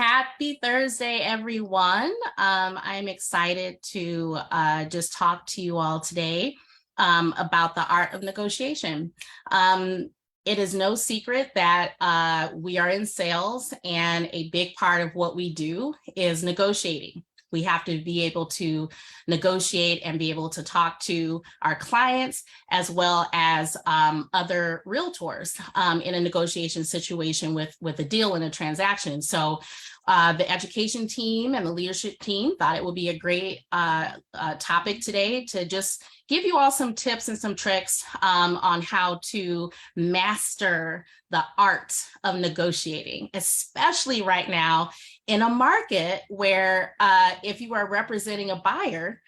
Happy Thursday, everyone. I'm excited to just talk to you all today about the art of negotiation. It is no secret that we are in sales, and a big part of what we do is negotiating. We have to be able to negotiate and be able to talk to our clients as well as other realtors in a negotiation situation with a deal and a transaction. So the education team and the leadership team thought it would be a great topic today to just give you all some tips and some tricks on how to master the art of negotiating, especially right now in a market where if you are representing a buyer,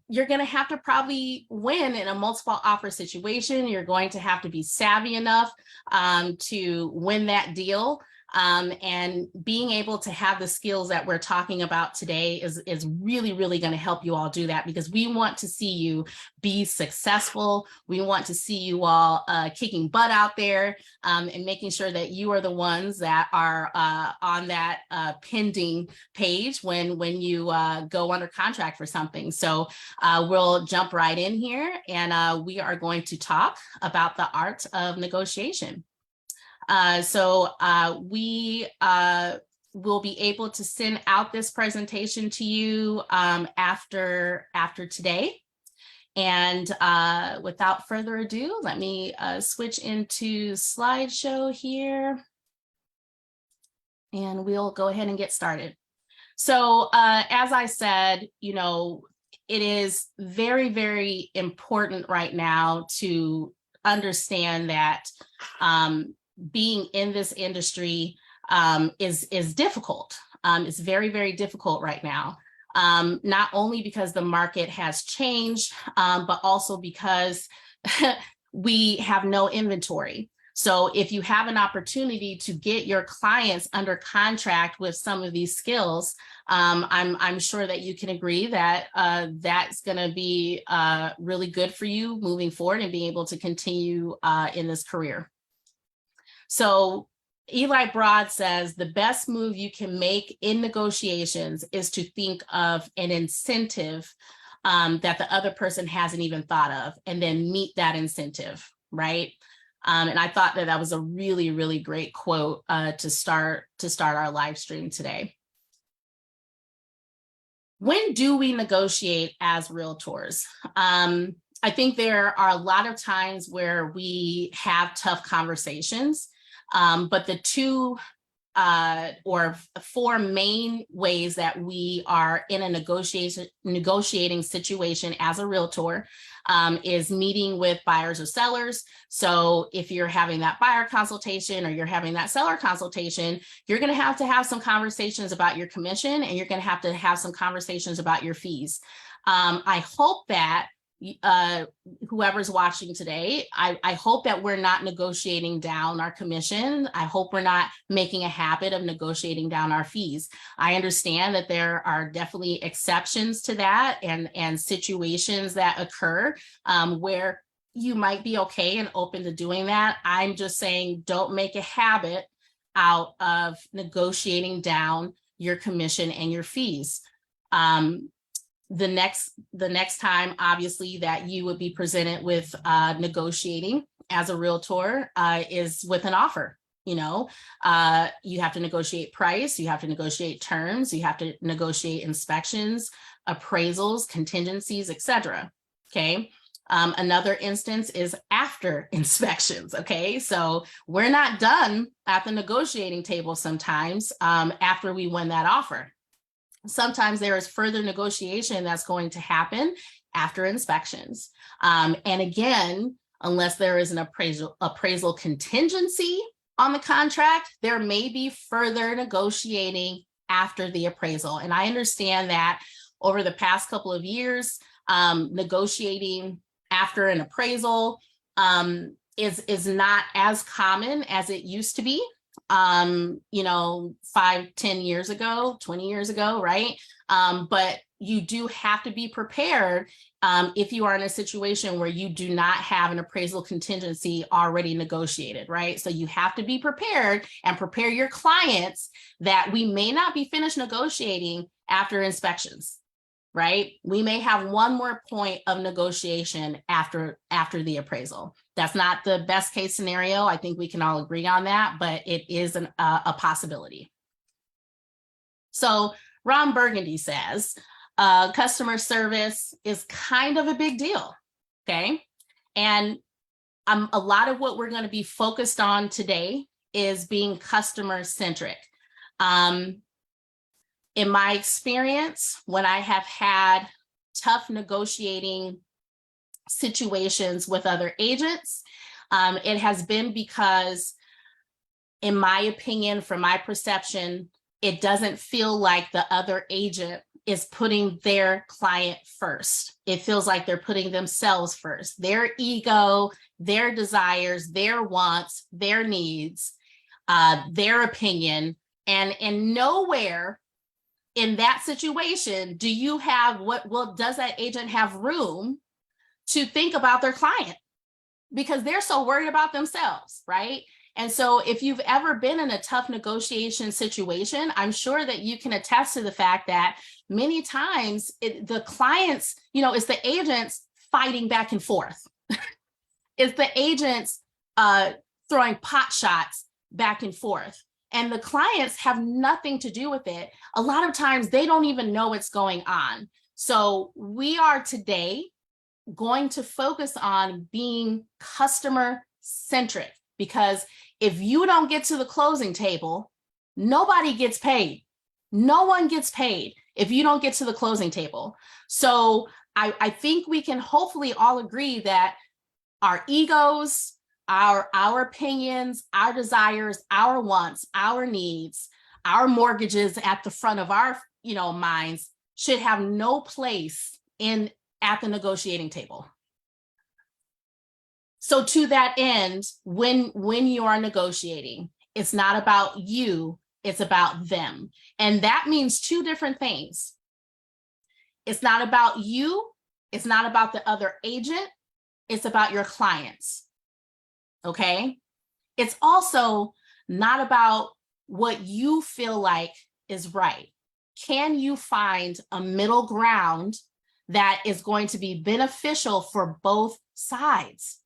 you're going to have to probably win in a multiple offer situation. You're going to have to be savvy enough to win that deal. And being able to have the skills that we're talking about today is really, really going to help you all do that, because we want to see you be successful. We want to see you all kicking butt out there and making sure that you are the ones that are on that pending page when you go under contract for something. So we'll jump right in here, and we are going to talk about the art of negotiation. So we will be able to send out this presentation to you after today. And without further ado, let me switch into slideshow here. And we'll go ahead and get started. So as I said, you know, it is very, very important right now to understand that being in this industry is difficult. It's very, very difficult right now, not only because the market has changed, but also because we have no inventory. So if you have an opportunity to get your clients under contract with some of these skills, I'm sure that you can agree that that's going to be really good for you moving forward and being able to continue in this career. So Eli Broad says the best move you can make in negotiations is to think of an incentive that the other person hasn't even thought of, and then meet that incentive, right? And I thought that was a really, really great quote to start our live stream today. When do we negotiate as realtors? I think there are a lot of times where we have tough conversations. But the two or four main ways that we are in a negotiating situation as a realtor is meeting with buyers or sellers. So if you're having that buyer consultation or you're having that seller consultation, you're going to have some conversations about your commission, and you're going to have some conversations about your fees. I hope that whoever's watching today, I hope that we're not negotiating down our commission. I hope we're not making a habit of negotiating down our fees. I understand that there are definitely exceptions to that and situations that occur where you might be okay and open to doing that. I'm just saying, don't make a habit out of negotiating down your commission and your fees. The next time, obviously, that you would be presented with negotiating as a realtor is with an offer. You know, you have to negotiate price, you have to negotiate terms, you have to negotiate inspections, appraisals, contingencies, etc. Okay. Another instance is after inspections. Okay, so we're not done at the negotiating table sometimes after we win that offer. Sometimes there is further negotiation that's going to happen after inspections. And again, unless there is an appraisal contingency on the contract, there may be further negotiating after the appraisal. And I understand that over the past couple of years, negotiating after an appraisal is not as common as it used to be. You know, 5, 10 years ago, 20 years ago, right? But you do have to be prepared if you are in a situation where you do not have an appraisal contingency already negotiated, right? So you have to be prepared and prepare your clients that we may not be finished negotiating after inspections, right? We may have one more point of negotiation after the appraisal. That's not the best case scenario. I think we can all agree on that, but it is a possibility. So Ron Burgundy says, customer service is kind of a big deal, okay? And a lot of what we're going to be focused on today is being customer-centric. In my experience, when I have had tough negotiating situations with other agents, it has been because, in my opinion, from my perception, it doesn't feel like the other agent is putting their client first. It feels like they're putting themselves first, their ego, their desires, their wants, their needs, their opinion, and nowhere in that situation do you have does that agent have room to think about their client, because they're so worried about themselves, right? And so if you've ever been in a tough negotiation situation, I'm sure that you can attest to the fact that many times the clients, it's the agents fighting back and forth. It's the agents throwing pot shots back and forth. And the clients have nothing to do with it. A lot of times they don't even know what's going on. So we are today going to focus on being customer-centric, because if you don't get to the closing table, nobody gets paid. No one gets paid if you don't get to the closing table. So I think we can hopefully all agree that our egos, our opinions, our desires, our wants, our needs, our mortgages at the front of our minds should have no place at the negotiating table. So to that end, when you are negotiating, it's not about you, it's about them. And that means two different things. It's not about you, it's not about the other agent, it's about your clients. Okay? It's also not about what you feel like is right. Can you find a middle ground that is going to be beneficial for both sides?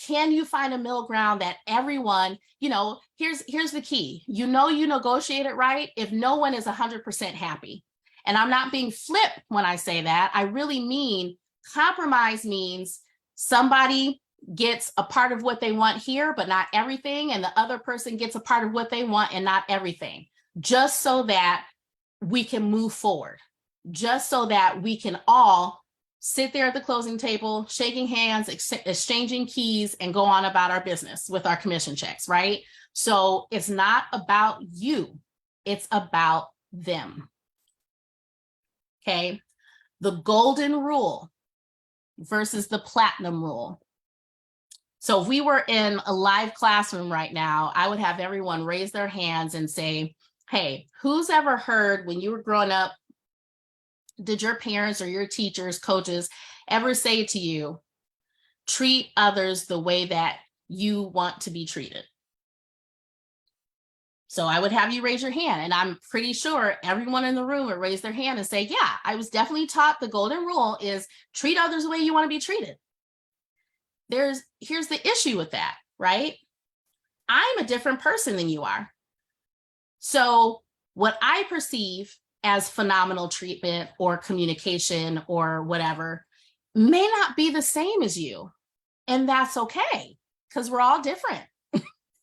Can you find a middle ground that everyone, here's the key. You negotiate it right if no one is 100% happy. And I'm not being flip when I say that. I really mean compromise means somebody gets a part of what they want here, but not everything. And the other person gets a part of what they want and not everything, just so that we can move forward, just so that we can all sit there at the closing table, shaking hands, exchanging keys, and go on about our business with our commission checks, right? So it's not about you, it's about them. Okay, the golden rule versus the platinum rule. So if we were in a live classroom right now, I would have everyone raise their hands and say, hey, who's ever heard when you were growing up, did your parents or your teachers, coaches ever say to you, treat others the way that you want to be treated? So I would have you raise your hand, and I'm pretty sure everyone in the room would raise their hand and say, yeah, I was definitely taught the golden rule is treat others the way you want to be treated. Here's the issue with that, right? I'm a different person than you are. So what I perceive as phenomenal treatment or communication or whatever may not be the same as you. And that's okay, because we're all different.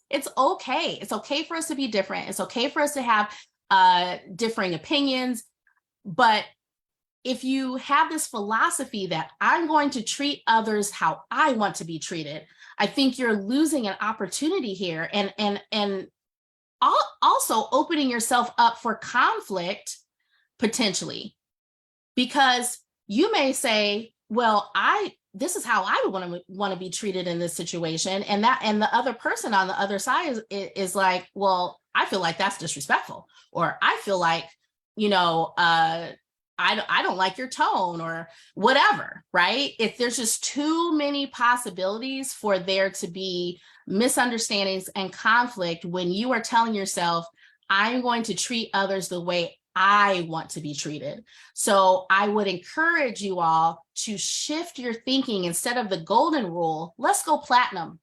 It's okay. It's okay for us to be different. It's okay for us to have differing opinions. But if you have this philosophy that I'm going to treat others how I want to be treated, I think you're losing an opportunity here, and also opening yourself up for conflict potentially, because you may say, well, this is how I would want to be treated in this situation, and the other person on the other side is like, well, I feel like that's disrespectful, or I feel like I don't like your tone or whatever, right? If there's just too many possibilities for there to be misunderstandings and conflict when you are telling yourself, I'm going to treat others the way I want to be treated. So I would encourage you all to shift your thinking. Instead of the golden rule, let's go platinum.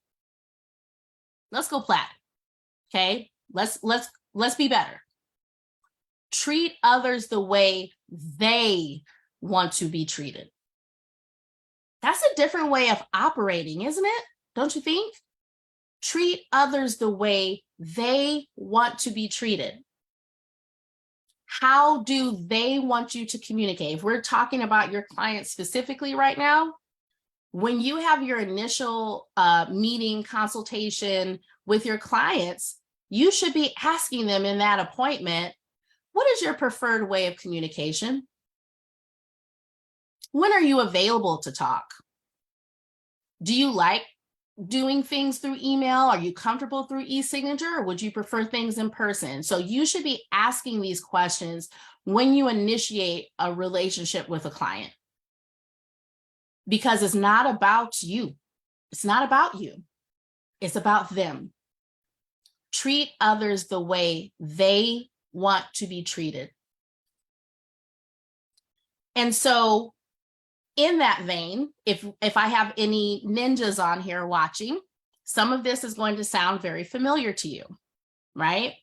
Let's go platinum. Okay, let's be better. Treat others the way they want to be treated. That's a different way of operating, isn't it? Don't you think? Treat others the way they want to be treated. How do they want you to communicate? If we're talking about your client specifically right now, when you have your initial meeting, consultation with your clients, you should be asking them in that appointment, what is your preferred way of communication? When are you available to talk? Do you like doing things through email? Are you comfortable through e-signature, or would you prefer things in person? So you should be asking these questions when you initiate a relationship with a client, because it's not about you. It's not about you. It's about them. Treat others the way they want to be treated. And so in that vein, if I have any ninjas on here watching, some of this is going to sound very familiar to you, right?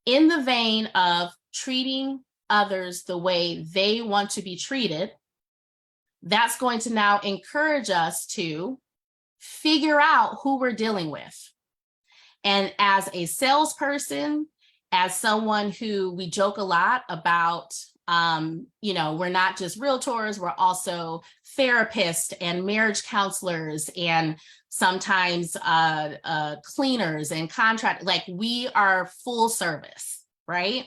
In the vein of treating others the way they want to be treated, that's going to now encourage us to figure out who we're dealing with. And as a salesperson, as someone who we joke a lot about, we're not just realtors, we're also therapists and marriage counselors and sometimes cleaners and contract, like we are full service, right?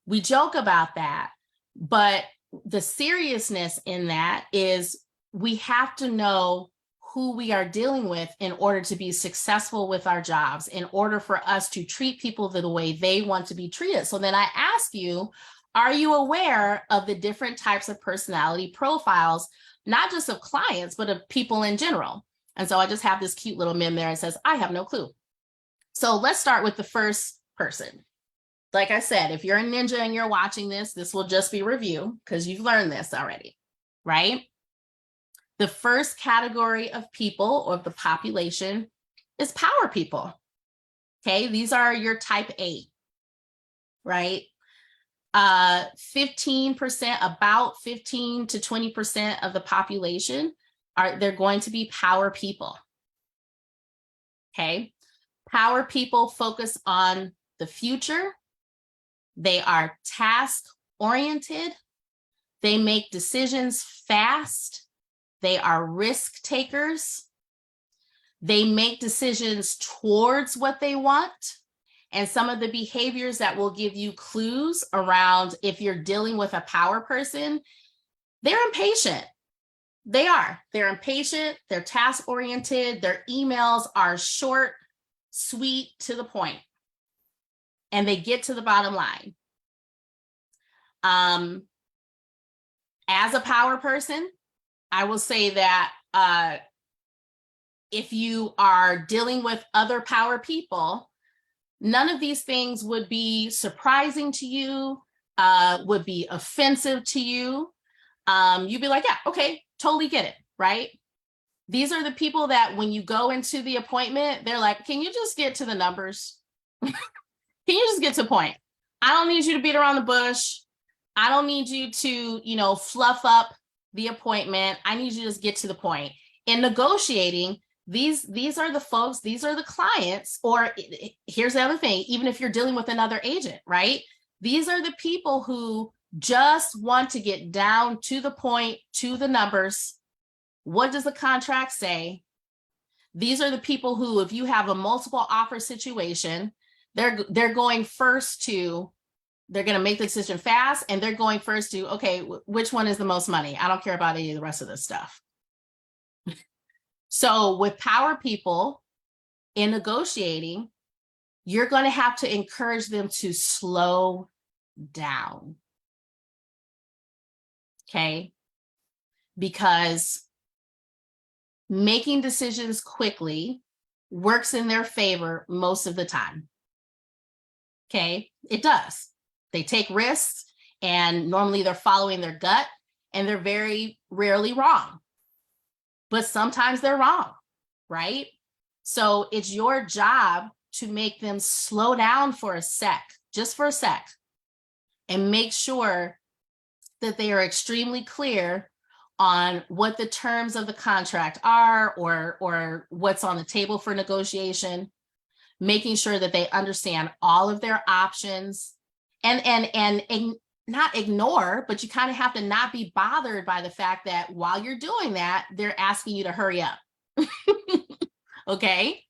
We joke about that, but the seriousness in that is we have to know who we are dealing with in order to be successful with our jobs, in order for us to treat people the way they want to be treated. So then I ask you, are you aware of the different types of personality profiles, not just of clients, but of people in general? And so I just have this cute little meme there that says, I have no clue. So let's start with the first person. Like I said, if you're a ninja and you're watching this, this will just be review because you've learned this already, right? The first category of people or the population is power people. Okay, these are your type A, right? 15%, about 15 to 20% of the population they're going to be power people. Okay, power people focus on the future. They are task oriented. They make decisions fast. They are risk takers. They make decisions towards what they want. And some of the behaviors that will give you clues around if you're dealing with a power person, they're impatient. They're impatient, they're task oriented, their emails are short, sweet, to the point, and they get to the bottom line. As a power person, I will say that if you are dealing with other power people, none of these things would be surprising to you, would be offensive to you. You'd be like, yeah, okay, totally get it, right? These are the people that when you go into the appointment, they're like, can you just get to the numbers? Can you just get to the point? I don't need you to beat around the bush. I don't need you to, fluff up the appointment. I need you to just get to the point. In negotiating, these are the folks, these are the clients, or here's the other thing, even if you're dealing with another agent, right? These are the people who just want to get down to the point, to the numbers. What does the contract say? These are the people who, if you have a multiple offer situation, they're going first to, they're going to make the decision fast, and they're going first to, okay, which one is the most money? I don't care about any of the rest of this stuff. So with power people in negotiating, you're going to have to encourage them to slow down. okay? Because making decisions quickly works in their favor most of the time, okay? It does. They take risks, and normally they're following their gut, and they're very rarely wrong. But sometimes they're wrong, right? So it's your job to make them slow down for a sec, just for a sec, and make sure that they are extremely clear on what the terms of the contract are, or what's on the table for negotiation, making sure that they understand all of their options, and not ignore, but you kind of have to not be bothered by the fact that while you're doing that, they're asking you to hurry up. Okay?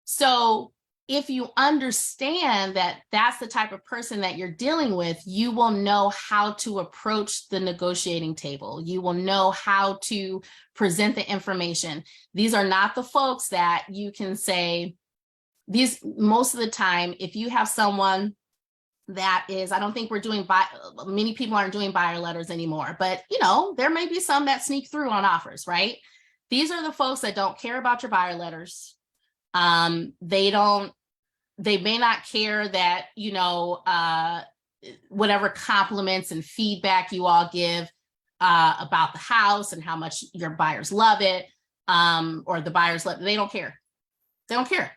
So if you understand that that's the type of person that you're dealing with, you will know how to approach the negotiating table. You will know how to present the information. These are not the folks that you can say, these most of the time, if you have someone that is, I don't think we're doing, many people aren't doing buyer letters anymore, but you know, there may be some that sneak through on offers, right? These are the folks that don't care about your buyer letters. They may not care that, you know, whatever compliments and feedback you all give about the house and how much your buyers love it, or the buyers love it. They don't care. They don't care,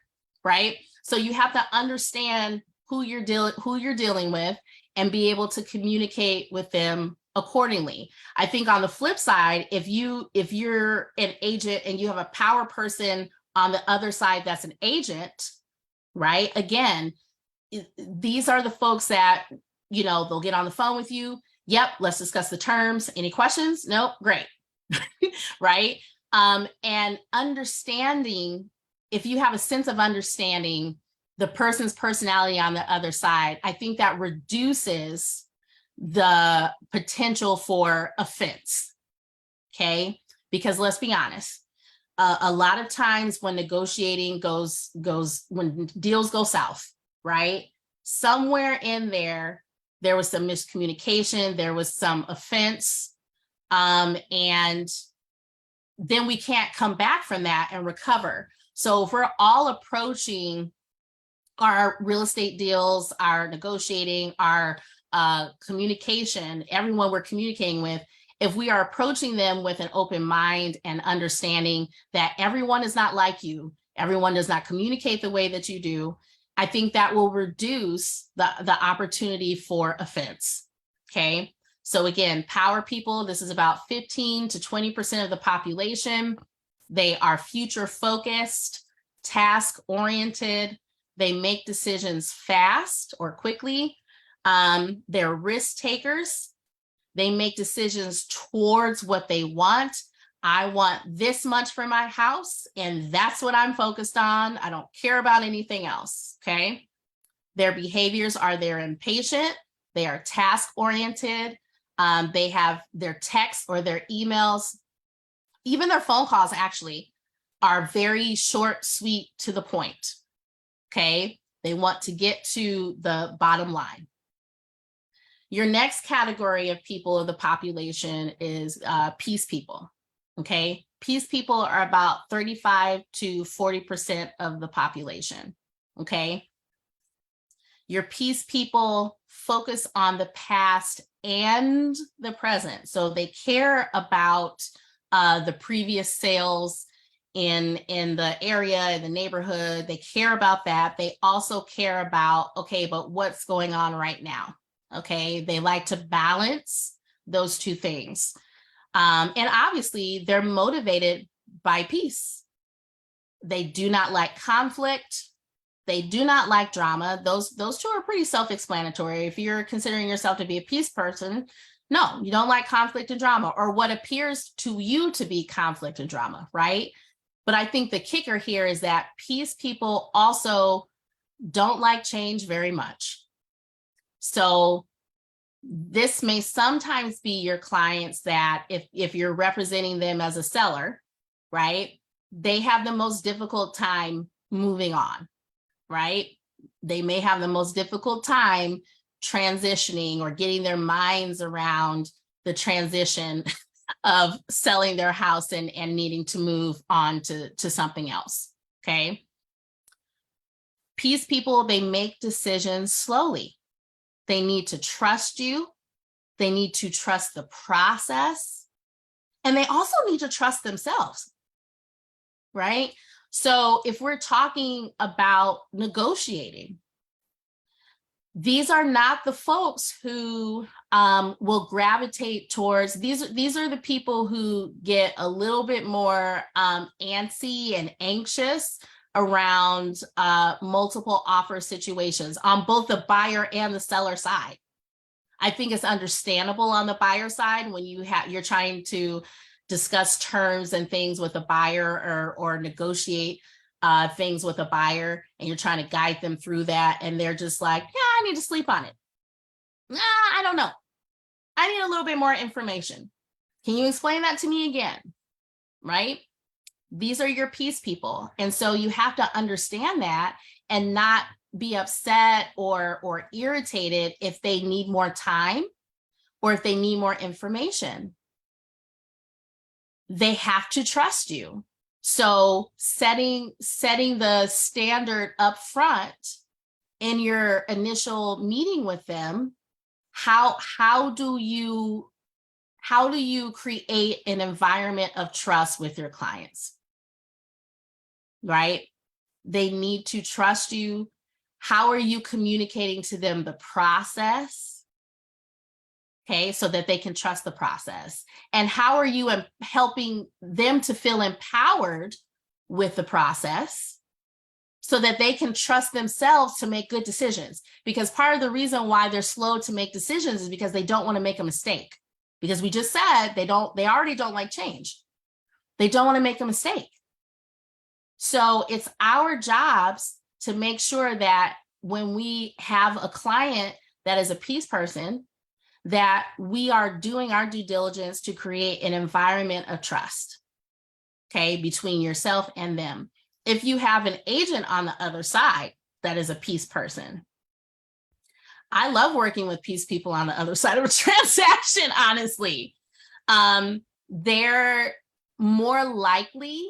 right? So you have to understand who you're dealing with and be able to communicate with them accordingly. I think on the flip side, if you're an agent and you have a power person on the other side that's an agent, right? Again, these are the folks that, you know, they'll get on the phone with you. Yep, let's discuss the terms. Any questions? Nope, great. Right? And understanding, if you have a sense of understanding the person's personality on the other side, I think that reduces the potential for offense, okay? Because let's be honest, a lot of times when negotiating when deals go south, right? Somewhere in there was some miscommunication, there was some offense, and then we can't come back from that and recover. So if we're all approaching our real estate deals, our negotiating, our communication, everyone we're communicating with, if we are approaching them with an open mind and understanding that everyone is not like you, everyone does not communicate the way that you do, I think that will reduce the opportunity for offense, okay? So again, power people, this is about 15 to 20% of the population. They are future focused, task oriented. They make decisions fast or quickly. They're risk takers. They make decisions towards what they want. I want this much for my house, and that's what I'm focused on. I don't care about anything else, okay? Their behaviors are they're impatient. They are task oriented. They have their texts or their emails, even their phone calls actually are very short, sweet, to the point. Okay, they want to get to the bottom line. Your next category of people of the population is peace people. Okay, peace people are about 35 to 40% of the population. Okay, your peace people focus on the past and the present. So they care about the previous sales in the area, in the neighborhood. They care about that. They also care about, okay, but what's going on right now? Okay, they like to balance those two things. And obviously they're motivated by peace. They do not like conflict. They do not like drama. Those two are pretty self-explanatory. If you're considering yourself to be a peace person, no, you don't like conflict and drama, or what appears to you to be conflict and drama, right? But I think the kicker here is that peace people also don't like change very much. So this may sometimes be your clients that if you're representing them as a seller, right, they have the most difficult time moving on, right? They may have the most difficult time transitioning or getting their minds around the transition of selling their house and needing to move on to something else, okay? Peace people, they make decisions slowly. They need to trust you. They need to trust the process. And they also need to trust themselves, right? So if we're talking about negotiating, these are not the folks who will gravitate towards, these are the people who get a little bit more antsy and anxious around multiple offer situations on both the buyer and the seller side. I think it's understandable on the buyer side when you're trying to discuss terms and things with a buyer or negotiate things with a buyer, and you're trying to guide them through that, and they're just like, yeah, I need to sleep on it. I don't know. I need a little bit more information. Can you explain that to me again? Right? These are your peace people. And so you have to understand that and not be upset or irritated if they need more time or if they need more information. They have to trust you. So setting the standard up front in your initial meeting with them, how do you create an environment of trust with your clients? Right? They need to trust you. How are you communicating to them the process? Okay, so that they can trust the process. And how are you helping them to feel empowered with the process so that they can trust themselves to make good decisions? Because part of the reason why they're slow to make decisions is because they don't want to make a mistake. Because we just said they already don't like change. They don't want to make a mistake. So it's our jobs to make sure that when we have a client that is a peace person, that we are doing our due diligence to create an environment of trust, okay, between yourself and them. If you have an agent on the other side that is a peace person, I love working with peace people on the other side of a transaction, honestly. They're more likely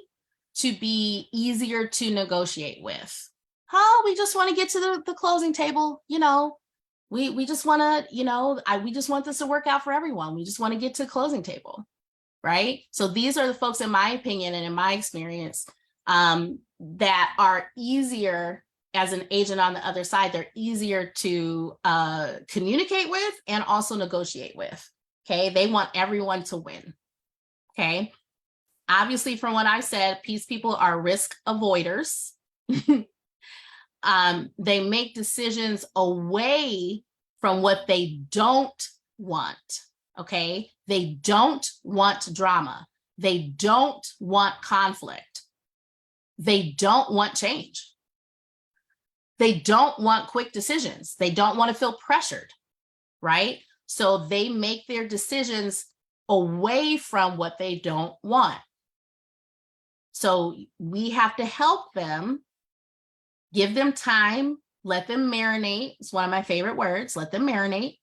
to be easier to negotiate with. Oh, we just want to get to the closing table, you know. We just want to, you know, we just want this to work out for everyone. We just want to get to the closing table, right? So these are the folks, in my opinion and in my experience, that are easier as an agent on the other side. They're easier to communicate with and also negotiate with, okay? They want everyone to win, okay? Obviously, from what I said, peace people are risk avoiders. They make decisions away from what they don't want, okay? They don't want drama. They don't want conflict. They don't want change. They don't want quick decisions. They don't want to feel pressured, right? So they make their decisions away from what they don't want. So we have to help them, give them time, let them marinate. It's one of my favorite words, let them marinate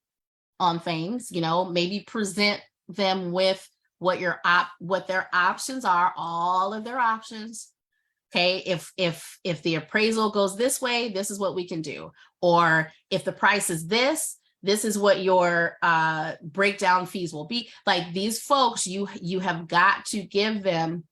on things, you know, maybe present them with what their options are, all of their options. Okay, if the appraisal goes this way, this is what we can do. Or if the price is this is what your breakdown fees will be. Like these folks, you have got to give them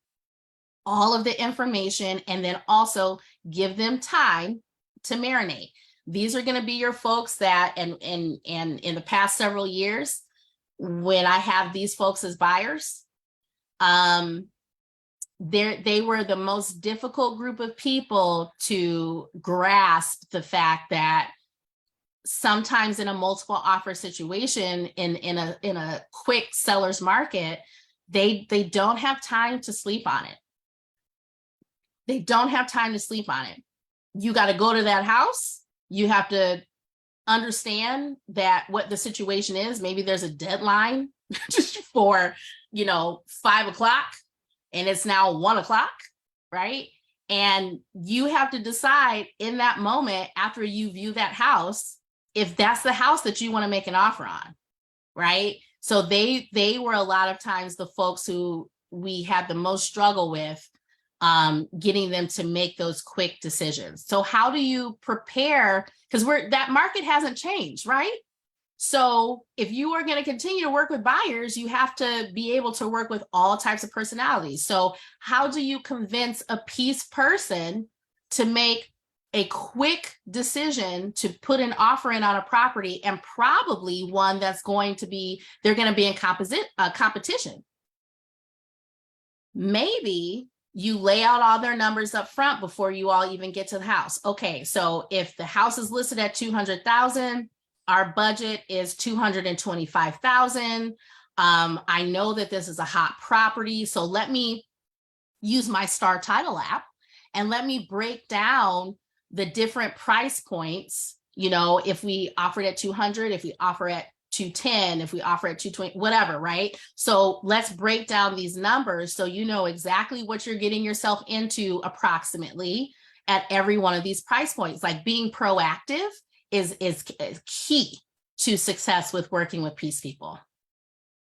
all of the information and then also give them time to marinate. These are going to be your folks that, and in the past several years, when I have these folks as buyers, they were the most difficult group of people to grasp the fact that sometimes in a multiple offer situation, in a quick seller's market, they don't have time to sleep on it. They don't have time to sleep on it. You got to go to that house. You have to understand that what the situation is. Maybe there's a deadline for, 5 o'clock and it's now 1 o'clock, right? And you have to decide in that moment after you view that house, if that's the house that you want to make an offer on, right? So they were a lot of times the folks who we had the most struggle with, getting them to make those quick decisions. So how do you prepare? Because that market hasn't changed, right? So if you are going to continue to work with buyers, you have to be able to work with all types of personalities. So how do you convince a peace person to make a quick decision to put an offer in on a property, and probably one that's they're going to be in competition? Maybe you lay out all their numbers up front before you all even get to the house. Okay, so if the house is listed at 200,000, our budget is 225,000. I know that this is a hot property, so let me use my Star Title app and let me break down the different price points. You know, if we offer it at 200, if we offer at 210, if we offer at 220, whatever, right? So let's break down these numbers so you know exactly what you're getting yourself into approximately at every one of these price points. Like, being proactive is key to success with working with peace people.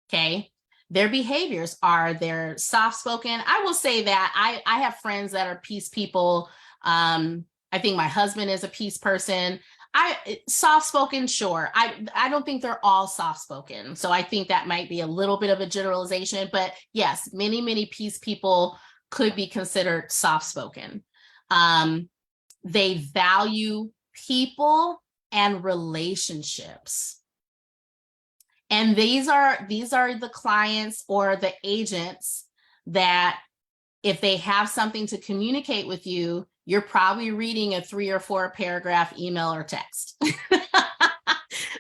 Okay. Their behaviors are they're soft-spoken. I will say that I have friends that are peace people. I think my husband is a peace person. Soft-spoken, sure. I don't think they're all soft-spoken. So I think that might be a little bit of a generalization, but yes, many peace people could be considered soft-spoken. They value people and relationships. And these are the clients or the agents that, if they have something to communicate with you, you're probably reading a 3 or 4 paragraph email or text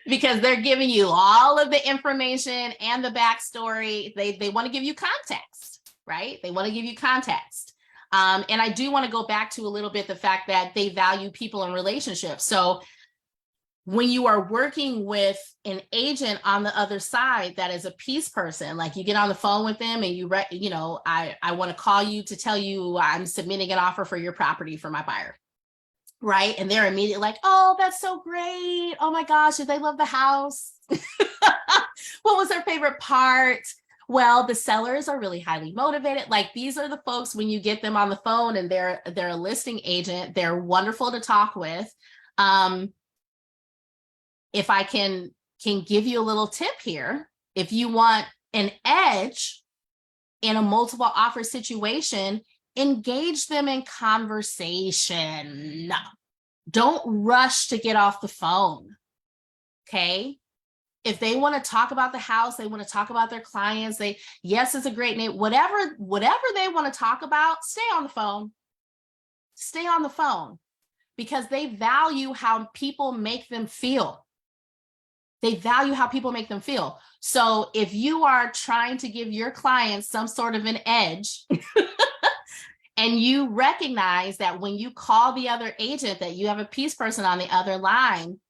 because they're giving you all of the information and the backstory. They want to give you context, right? They want to give you context. And I do want to go back to a little bit the fact that they value people and relationships. So when you are working with an agent on the other side that is a peace person, like you get on the phone with them and I want to call you to tell you I'm submitting an offer for your property for my buyer, right? And they're immediately like, oh, that's so great. Oh my gosh, did they love the house? What was their favorite part? Well, the sellers are really highly motivated. Like, these are the folks, when you get them on the phone and they're a listing agent, they're wonderful to talk with. If I can give you a little tip here, if you want an edge in a multiple offer situation, engage them in conversation. Don't rush to get off the phone. Okay. If they want to talk about the house, they want to talk about their clients, yes, it's a great name, whatever they want to talk about, stay on the phone. Stay on the phone, because they value how people make them feel. They value how people make them feel. So if you are trying to give your clients some sort of an edge and you recognize that when you call the other agent that you have a peace person on the other line,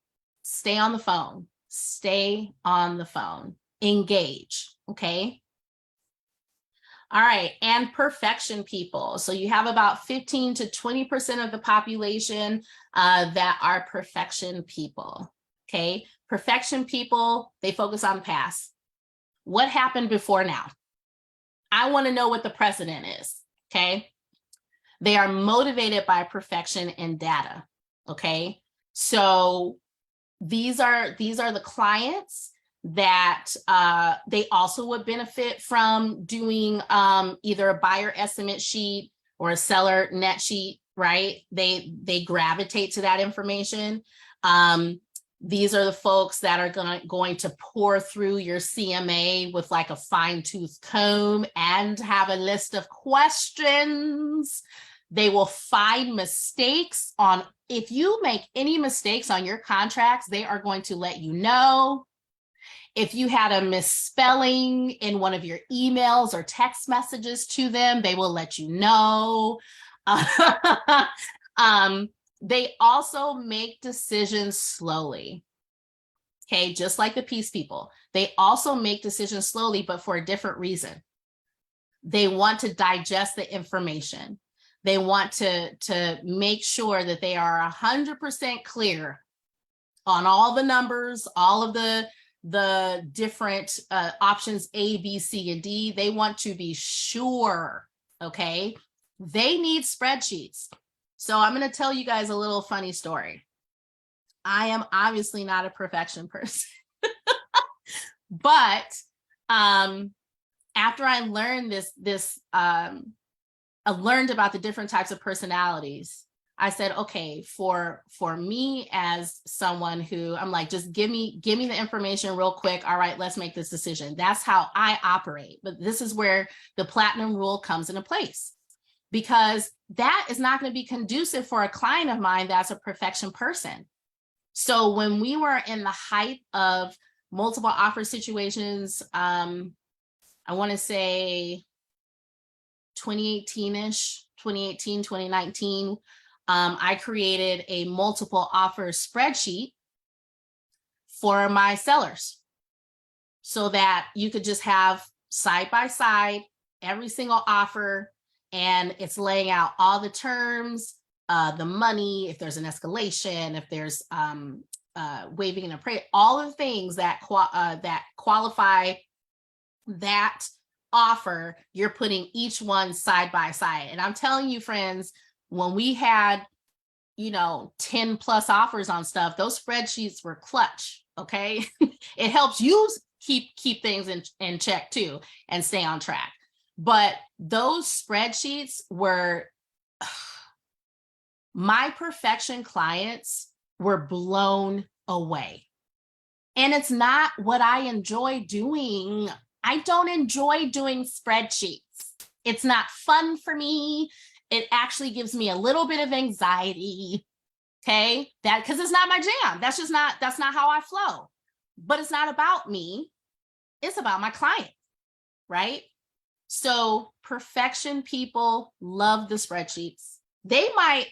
stay on the phone. Stay on the phone. Engage. Okay. All right. And perfection people. So you have about 15 to 20% of the population that are perfection people. Okay. Perfection people, they focus on the past. What happened before now? I want to know what the precedent is. Okay. They are motivated by perfection and data. Okay. So these are the clients that they also would benefit from doing either a buyer estimate sheet or a seller net sheet, right? They gravitate to that information. These are the folks that are going to pour through your CMA with like a fine-tooth comb and have a list of questions. They will find mistakes if you make any mistakes on your contracts, they are going to let you know. If you had a misspelling in one of your emails or text messages to them, they will let you know. They also make decisions slowly. Okay, just like the peace people. They also make decisions slowly, but for a different reason. They want to digest the information. They want to make sure that they are 100% clear on all the numbers, all of the the different options A, B, C, and D. They want to be sure, okay? They need spreadsheets. So I'm going to tell you guys a little funny story. I am obviously not a perfection person, but after I learned I learned about the different types of personalities. I said, okay, for me as someone who I'm like, just give me the information real quick. All right, let's make this decision. That's how I operate. But this is where the platinum rule comes into place, because that is not going to be conducive for a client of mine that's a perfection person. So when we were in the height of multiple offer situations, I want to say 2018-ish, 2018, 2019, I created a multiple offer spreadsheet for my sellers so that you could just have side by side every single offer, and it's laying out all the terms, the money, if there's an escalation, if there's waiving an appraisal, all of the things that qualify that offer. You're putting each one side by side. And I'm telling you, friends, when we had, 10 plus offers on stuff, those spreadsheets were clutch. Okay. It helps you keep things in check too and stay on track. But those spreadsheets were, my perfection clients were blown away. And it's not what I enjoy doing. I don't enjoy doing spreadsheets. It's not fun for me. It actually gives me a little bit of anxiety. Okay, because it's not my jam. That's not how I flow. But it's not about me. It's about my client, right? So perfection people love the spreadsheets. They might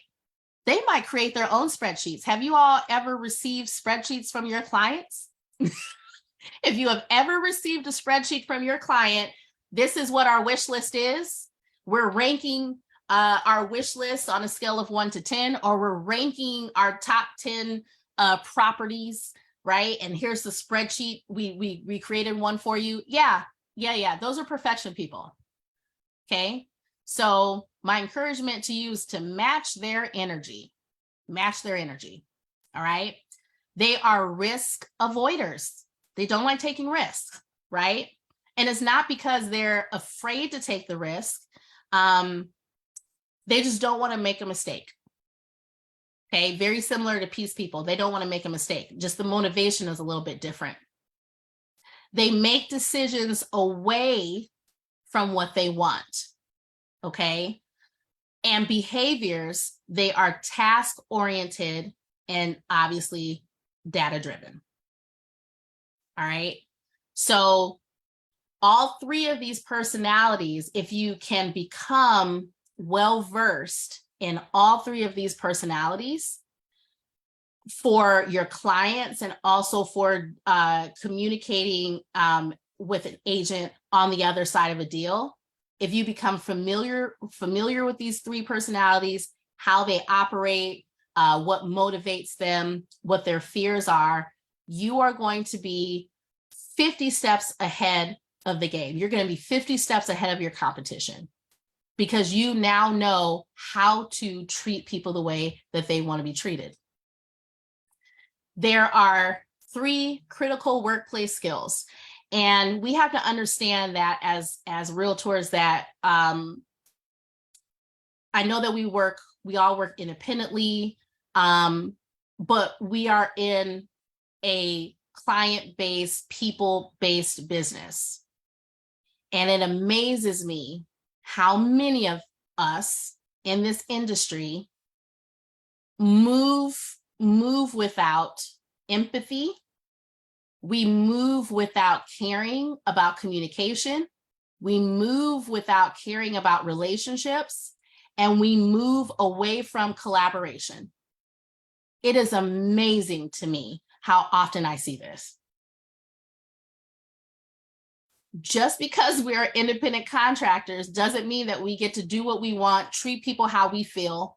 create their own spreadsheets. Have you all ever received spreadsheets from your clients? If you have ever received a spreadsheet from your client, this is what our wish list is. We're ranking our wish list on a scale of 1 to 10, or we're ranking our top 10 properties, right? And here's the spreadsheet. We created one for you. Yeah. Those are perfection people. Okay. So my encouragement to you is to match their energy. All right. They are risk avoiders. They don't like taking risks, right? And it's not because they're afraid to take the risk. They just don't want to make a mistake. Okay, very similar to peace people. They don't want to make a mistake. Just the motivation is a little bit different. They make decisions away from what they want. Okay. And behaviors, they are task-oriented and obviously data-driven. All right. So all three of these personalities, if you can become well-versed in all three of these personalities for your clients and also for communicating with an agent on the other side of a deal, if you become familiar with these three personalities, how they operate, what motivates them, what their fears are, you are going to be 50 steps ahead of the game. You're going to be 50 steps ahead of your competition because you now know how to treat people the way that they want to be treated. There are 3 critical workplace skills. And we have to understand that as realtors that I know that we all work independently, but we are in a client-based, people-based business. And it amazes me how many of us in this industry move without empathy. We move without caring about communication. We move without caring about relationships, and we move away from collaboration. It is amazing to me how often I see this. Just because we are independent contractors doesn't mean that we get to do what we want, treat people how we feel,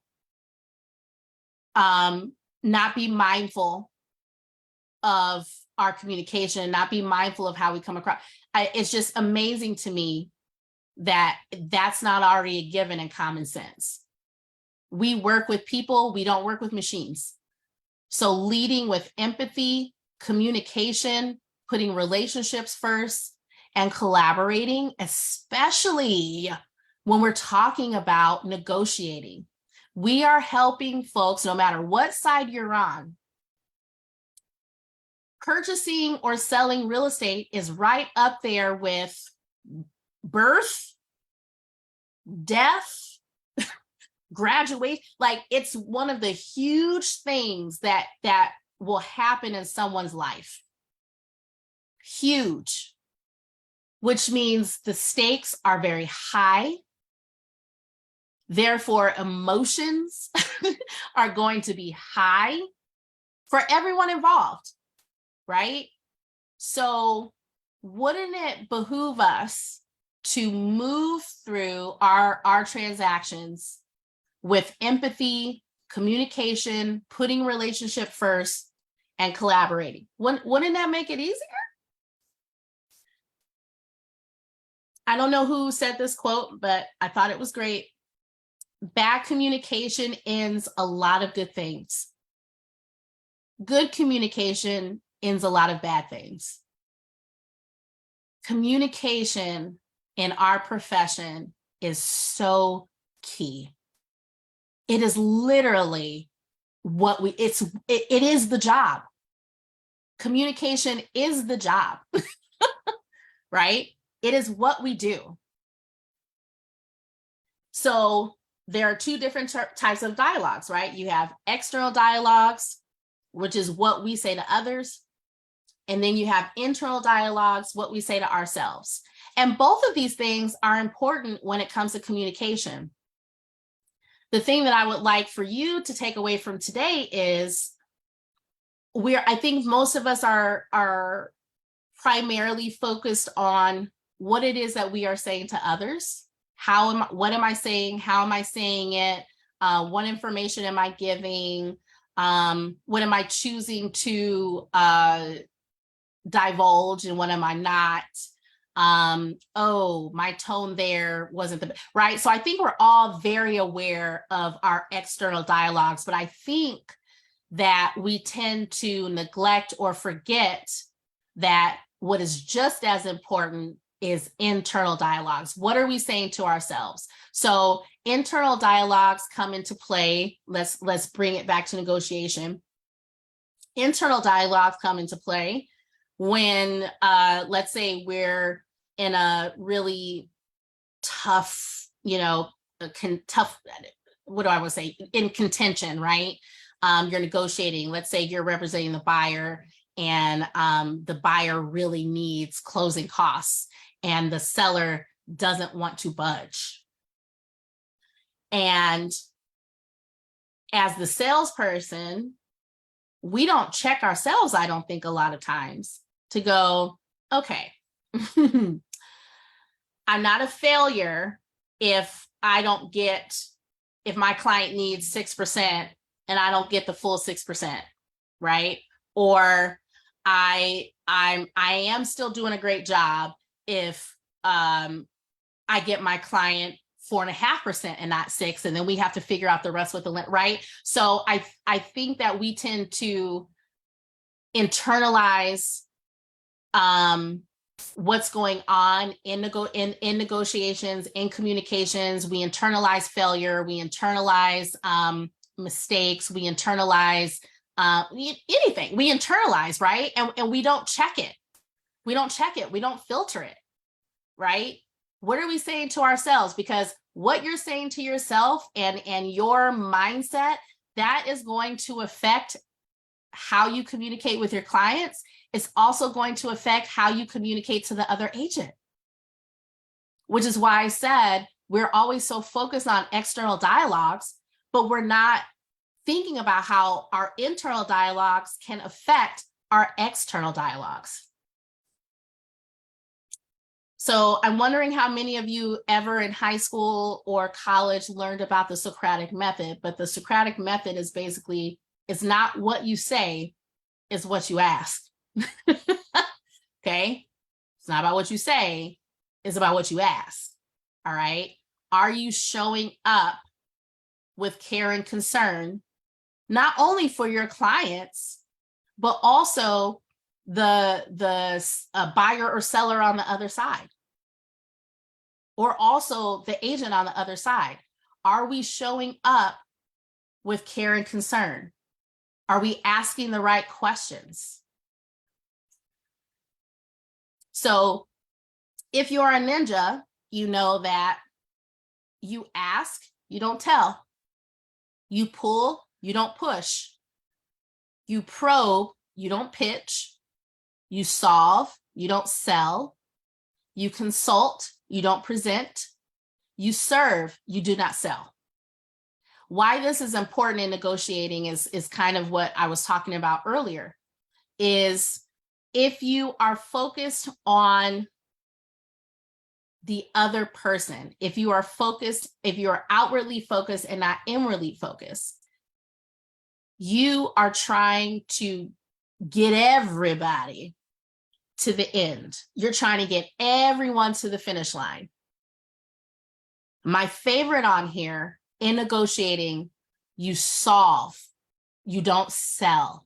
not be mindful of our communication and not be mindful of how we come across. It's just amazing to me that that's not already a given in common sense. We work with people, we don't work with machines. So leading with empathy, communication, putting relationships first, and collaborating, especially when we're talking about negotiating. We are helping folks, no matter what side you're on. Purchasing or selling real estate is right up there with birth, death, graduate. Like, it's one of the huge things that will happen in someone's life. Huge. Which means the stakes are very high. Therefore, emotions are going to be high for everyone involved, right? So wouldn't it behoove us to move through our transactions with empathy, communication, putting relationship first, and collaborating? Wouldn't that make it easier? I don't know who said this quote, but I thought it was great. Bad communication ends a lot of good things. Good communication ends a lot of bad things. Communication in our profession is so key. It is literally what it is the job. Communication is the job, right? It is what we do. So there are two different types of dialogues, right? You have external dialogues, which is what we say to others. And then you have internal dialogues, what we say to ourselves. And both of these things are important when it comes to communication. The thing that I would like for you to take away from today is I think most of us are primarily focused on what it is that we are saying to others. What am I saying? How am I saying it? What information am I giving? What am I choosing to divulge and what am I not? Oh, my tone there wasn't the right. So I think we're all very aware of our external dialogues, but I think that we tend to neglect or forget that what is just as important is internal dialogues. What are we saying to ourselves? So internal dialogues come into play. Let's bring it back to negotiation. Internal dialogues come into play when, let's say we're in a really tough, tough, what do I want to say, in contention, right? You're negotiating. Let's say you're representing the buyer and the buyer really needs closing costs and the seller doesn't want to budge. And as the salesperson, we don't check ourselves, I don't think, a lot of times to go, okay, I'm not a failure if if my client needs 6% and I don't get the full 6%, right? Or I am still doing a great job if I get my client 4.5% and not 6%, and then we have to figure out the rest with the right. So I think that we tend to internalize what's going on in negotiations, in communications. We internalize failure, we internalize mistakes, we internalize anything. We internalize, right? And we don't check it. We don't check it. We don't filter it, right? What are we saying to ourselves? Because what you're saying to yourself and your mindset, that is going to affect how you communicate with your clients. It's also going to affect how you communicate to the other agent, which is why I said we're always so focused on external dialogues, but we're not thinking about how our internal dialogues can affect our external dialogues. So I'm wondering how many of you ever in high school or college learned about the Socratic method, but the Socratic method is basically, it's not what you say, it's what you ask. Okay. It's not about what you say, it's about what you ask. All right. Are you showing up with care and concern, not only for your clients, but also the buyer or seller on the other side, or also the agent on the other side? Are we showing up with care and concern? Are we asking the right questions? So if you're a ninja, you know that you ask, you don't tell. You pull, you don't push. You probe, you don't pitch. You solve, you don't sell. You consult, you don't present. You serve, you do not sell. Why this is important in negotiating is kind of what I was talking about earlier, is if you are focused on the other person, if you are outwardly focused and not inwardly focused, you are trying to get everybody to the end. You're trying to get everyone to the finish line. My favorite on here in negotiating, you solve, you don't sell.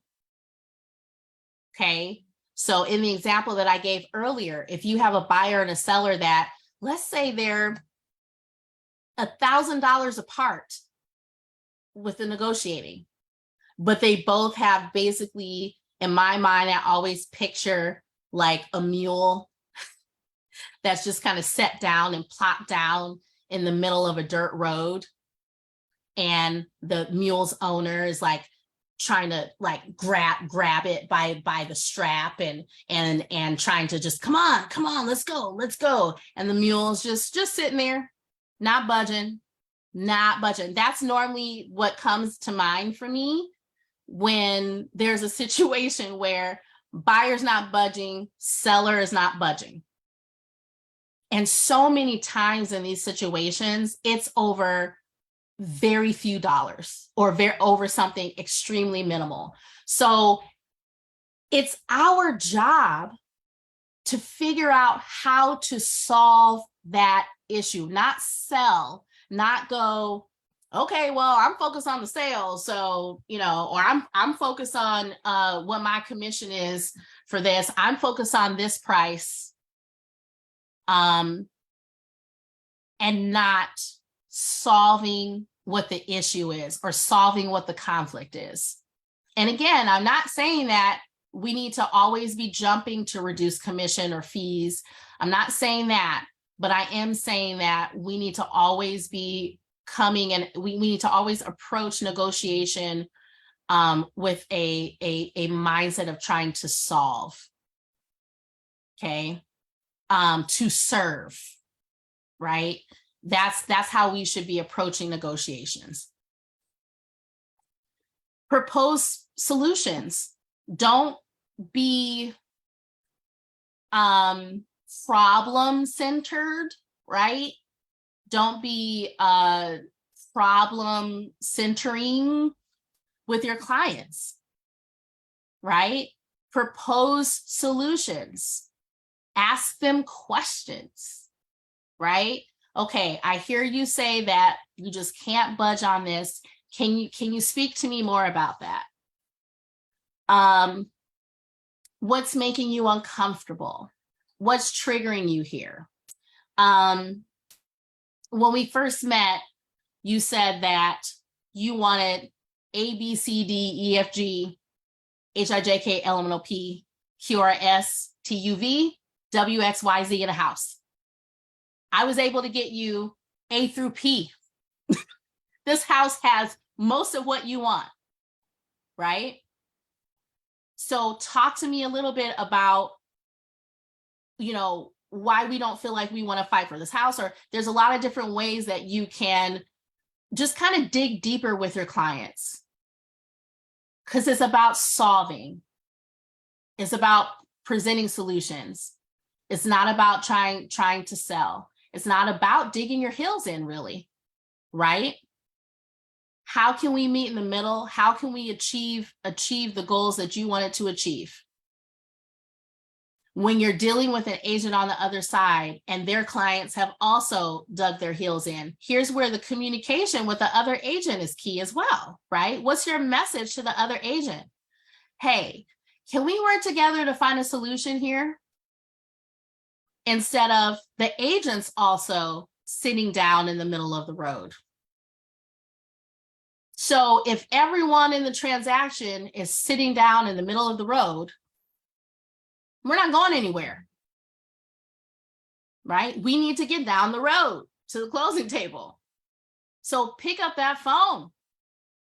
Okay. So in the example that I gave earlier, if you have a buyer and a seller that, let's say they're $1,000 apart with the negotiating, but they both have basically, in my mind, I always picture like a mule that's just kind of set down and plopped down in the middle of a dirt road. And the mule's owner is like trying to like grab it by the strap and trying to just, come on, let's go. And the mule's just sitting there, not budging. That's normally what comes to mind for me when there's a situation where buyer's not budging, seller is not budging. And so many times in these situations, it's over very few dollars or over something extremely minimal. So it's our job to figure out how to solve that issue, not sell, not go, okay, well, I'm focused on the sales. So, or I'm focused on what my commission is for this. I'm focused on this price. And not solving what the issue is or solving what the conflict is. And again, I'm not saying that we need to always be jumping to reduce commission or fees. I'm not saying that, but I am saying that we need to always be coming and we need to always approach negotiation with a mindset of trying to solve, okay, to serve, right? That's how we should be approaching negotiations. Propose solutions. Don't be problem-centered, right? Don't be problem-centering with your clients, right? Propose solutions. Ask them questions, right? Okay, I hear you say that you just can't budge on this. Can you speak to me more about that? What's making you uncomfortable? What's triggering you here? When we first met, you said that you wanted A, B, C, D, E, F, G, H, I, J, K, L, M, N, O, P, Q, R, S, T, U, V, W, X, Y, Z in a house. I was able to get you A through P. This house has most of what you want, right? So talk to me a little bit about, why we don't feel like we want to fight for this house, or there's a lot of different ways that you can just kind of dig deeper with your clients. Because it's about solving. It's about presenting solutions. It's not about trying to sell. It's not about digging your heels in, really, right? How can we meet in the middle? How can we achieve the goals that you wanted to achieve? When you're dealing with an agent on the other side and their clients have also dug their heels in, here's where the communication with the other agent is key as well, right? What's your message to the other agent? Hey, can we work together to find a solution here? Instead of the agents also sitting down in the middle of the road. So if everyone in the transaction is sitting down in the middle of the road, we're not going anywhere, right? We need to get down the road to the closing table. So pick up that phone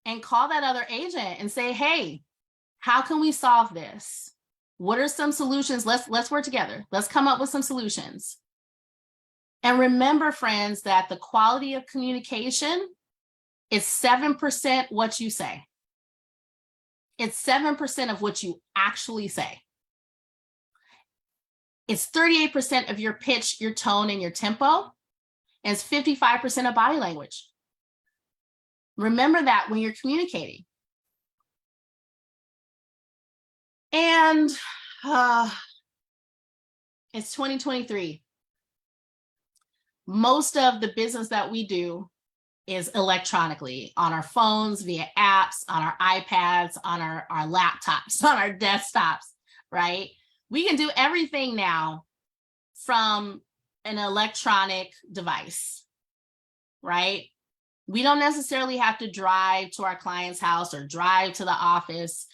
and call that other agent and say, hey, how can we solve this? What are some solutions? Let's work together. Let's come up with some solutions. And remember, friends, that the quality of communication is 7% what you say. It's 7% of what you actually say. It's 38% of your pitch, your tone, and your tempo. And it's 55% of body language. Remember that when you're communicating. And it's 2023. Most of the business that we do is electronically, on our phones, via apps, on our iPads, on our laptops, on our desktops, right? We can do everything now from an electronic device, right? We don't necessarily have to drive to our client's house or drive to the office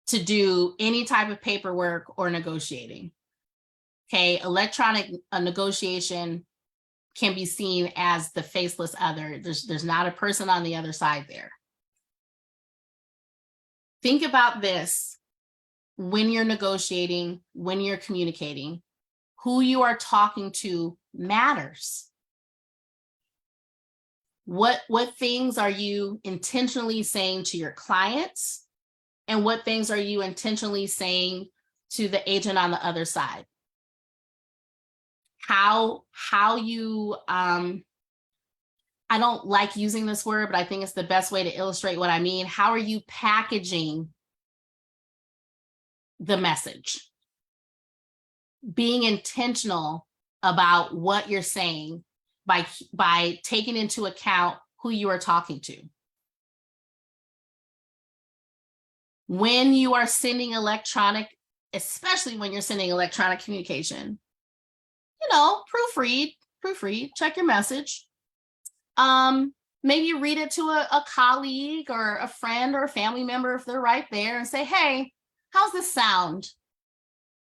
to do any type of paperwork or negotiating. Okay, electronic negotiation can be seen as the faceless other. There's not a person on the other side there. Think about this when you're negotiating, when you're communicating. Who you are talking to matters. What things are you intentionally saying to your clients? And what things are you intentionally saying to the agent on the other side? How you, I don't like using this word, but I think it's the best way to illustrate what I mean. How are you packaging the message? Being intentional about what you're saying by taking into account who you are talking to. When you are sending electronic, especially when you're sending electronic communication, proofread, check your message. Maybe read it to a colleague or a friend or a family member if they're right there and say, hey, how's this sound?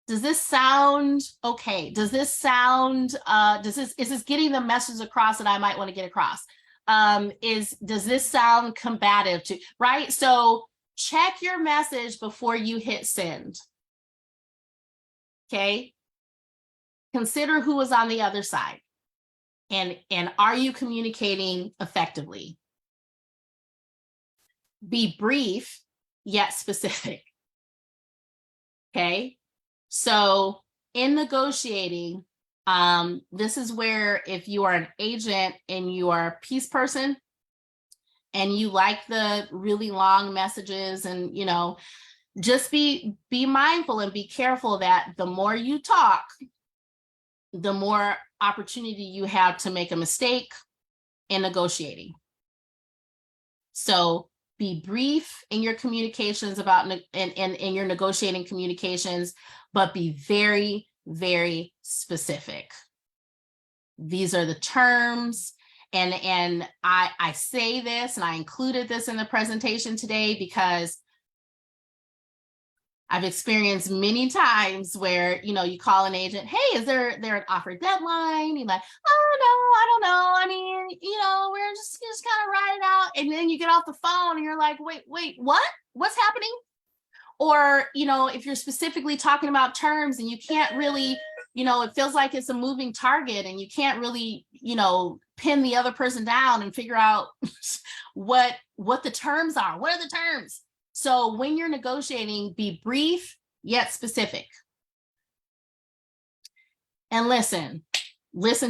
Does this sound okay? Does this sound, is this getting the message across that I might want to get across? Does this sound combative to, right? So check your message before you hit send. Okay. Consider who is on the other side. And are you communicating effectively? Be brief, yet specific. Okay. So in negotiating, this is where if you are an agent and you are a peace person and you like the really long messages and, just be mindful and be careful that the more you talk, the more opportunity you have to make a mistake in negotiating. So be brief in your communications in your negotiating communications, but be very, very specific. These are the terms. And I say this, and I included this in the presentation today because I've experienced many times where, you call an agent, hey, is there an offer deadline? You're like, oh, no, I don't know. I mean, we're just kind of write it out. And then you get off the phone and you're like, wait, what? What's happening? Or, if you're specifically talking about terms and you can't really, it feels like it's a moving target and you can't really, pin the other person down and figure out what the terms are. What are the terms? So when you're negotiating, be brief yet specific. And listen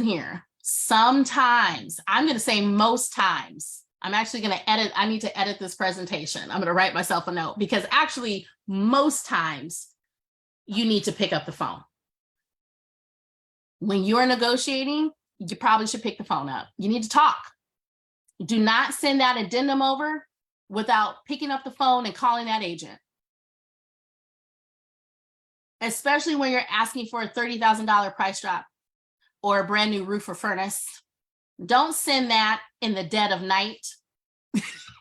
here. Sometimes, I'm going to say most times, I'm actually going to edit. I need to edit this presentation. I'm going to write myself a note because actually most times you need to pick up the phone. When you're negotiating, you probably should pick the phone up. You need to talk. Do not send that addendum over without picking up the phone and calling that agent. Especially when you're asking for a $30,000 price drop or a brand new roof or furnace. Don't send that in the dead of night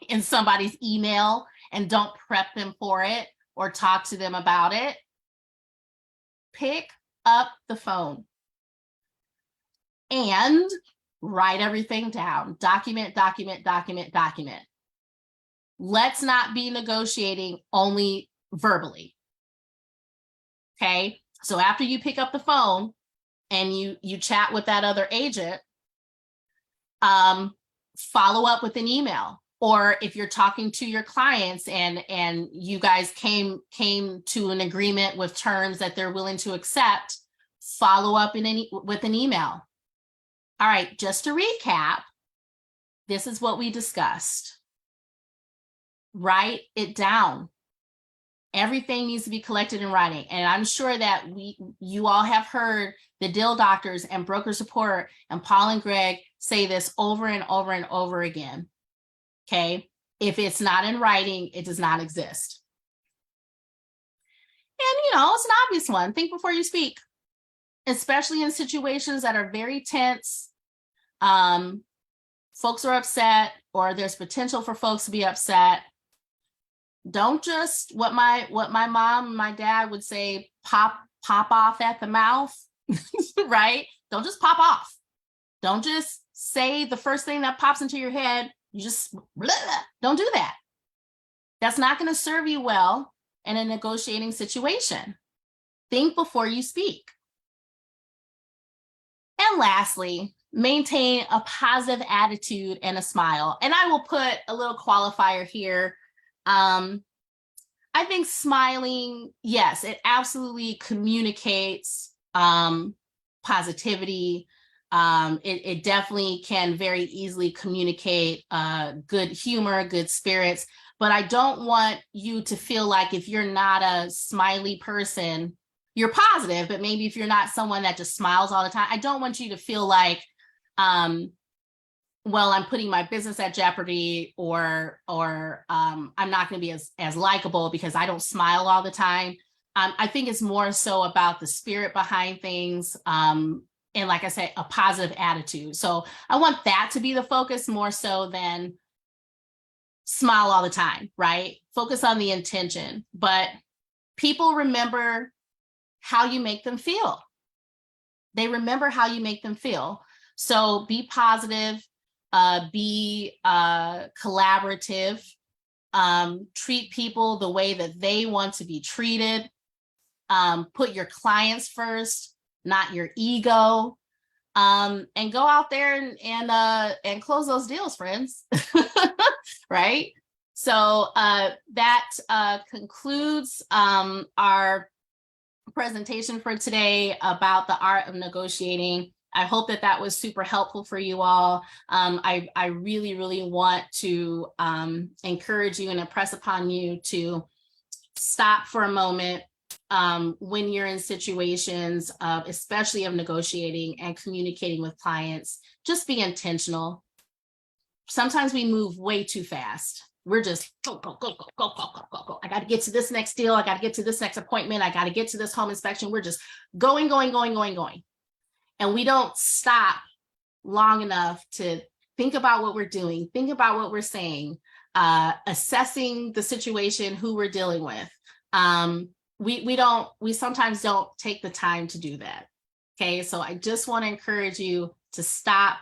in somebody's email and don't prep them for it or talk to them about it. Pick up the phone and write everything down. Document, document, document, document. Let's not be negotiating only verbally. Okay, so after you pick up the phone and you chat with that other agent, follow up with an email. Or if you're talking to your clients and you guys came to an agreement with terms that they're willing to accept, follow up with an email. All right, just to recap, this is what we discussed. Write it down. Everything needs to be collected in writing. And I'm sure that you all have heard the deal doctors and broker support and Paul and Greg say this over and over and over again. Okay, if it's not in writing, it does not exist. And it's an obvious one. Think before you speak, especially in situations that are very tense. Folks are upset, or there's potential for folks to be upset. Don't just what my mom and my dad would say, pop off at the mouth, right? Don't just pop off. Don't just say the first thing that pops into your head. You just don't do that. That's not going to serve you well in a negotiating situation. Think before you speak. And lastly, maintain a positive attitude and a smile. And I will put a little qualifier here. I think smiling, yes, it absolutely communicates positivity. It definitely can very easily communicate good humor, good spirits, but I don't want you to feel like if you're not a smiley person, you're positive, but maybe if you're not someone that just smiles all the time, I don't want you to feel like, well, I'm putting my business at jeopardy, or I'm not going to be as likable because I don't smile all the time. I think it's more so about the spirit behind things. And like I said, a positive attitude. So I want that to be the focus more so than smile all the time, right? Focus on the intention. But people remember how you make them feel. They remember how you make them feel. So be positive, be collaborative, treat people the way that they want to be treated. Put your clients first, not your ego, and go out there and close those deals, friends. Right? So that concludes our presentation for today about the art of negotiating. I hope that was super helpful for you all. I really, really want to encourage you and impress upon you to stop for a moment when you're in situations, especially of negotiating and communicating with clients. Just be intentional. Sometimes we move way too fast. We're just go, go, go, go, go, go, go, go, go. I got to get to this next deal. I got to get to this next appointment. I got to get to this home inspection. We're just going, going, going, going, going. And we don't stop long enough to think about what we're doing, think about what we're saying, assessing the situation, who we're dealing with. We sometimes don't take the time to do that. Okay, so I just want to encourage you to stop,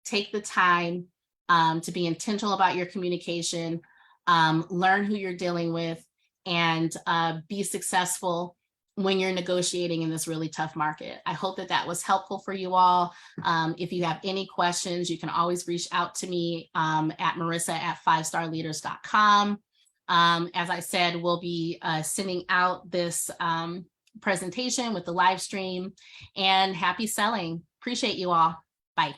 take the time to be intentional about your communication, learn who you're dealing with, and be successful when you're negotiating in this really tough market. I hope that was helpful for you all. If you have any questions, you can always reach out to me at marissa@fivestarleaders.com. As I said, we'll be sending out this presentation with the live stream, and happy selling. Appreciate you all. Bye.